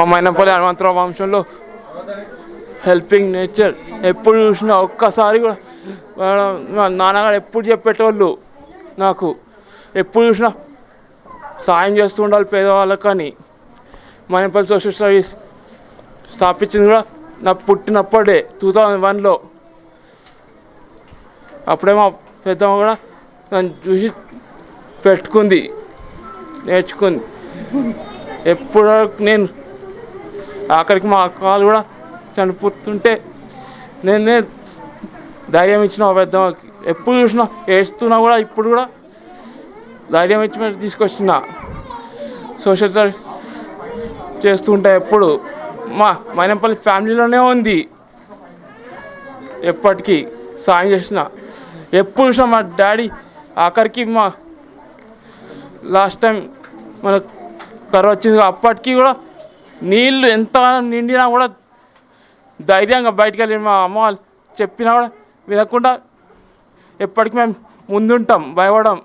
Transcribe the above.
మా మైనపల్లి హనుమంతరావు వంశంలో helping nature ఎప్పుడు చూసినా ఒక్కసారి కూడా మా నాన్నగారు ఎప్పుడు చెప్పేటోళ్ళు నాకు ఎప్పుడు చూసినా సాయం చేస్తూ ఉండాలి పేదవాళ్ళకని. మైనపల్లి సోషల్ సర్వీస్ స్థాపించింది కూడా నా పుట్టినప్పుడే 2001లో. అప్పుడే మా పెద్దమ్మ కూడా నన్ను చూసి పెట్టుకుంది, నేర్చుకుంది. ఎప్పుడు నేను ఆఖరికి మా అక్కలు కూడా చనిపోతుంటే నేనే ధైర్యం ఇచ్చిన మా పెద్దమ్మకి. ఎప్పుడు చూసినా ఏడుస్తున్నా కూడా ఇప్పుడు కూడా ధైర్యం ఇచ్చి తీసుకొచ్చిన. సోషల్ సర్వీస్ చేస్తుంటే ఎప్పుడు మా మైనంపల్లి ఫ్యామిలీలోనే ఉంది. ఎప్పటికీ సాయం చేసిన. ఎప్పుడు చూసినా మా డాడీ ఆఖరికి మా లాస్ట్ టైం మనకు కరువు వచ్చింది, అప్పటికి కూడా నీళ్ళు ఎంత నిండినా కూడా ధైర్యంగా బయటికి వెళ్ళి మా అమ్మ వాళ్ళు చెప్పినా కూడా వినకుండా ఎప్పటికీ మేము ముందుంటాం, భయపడం.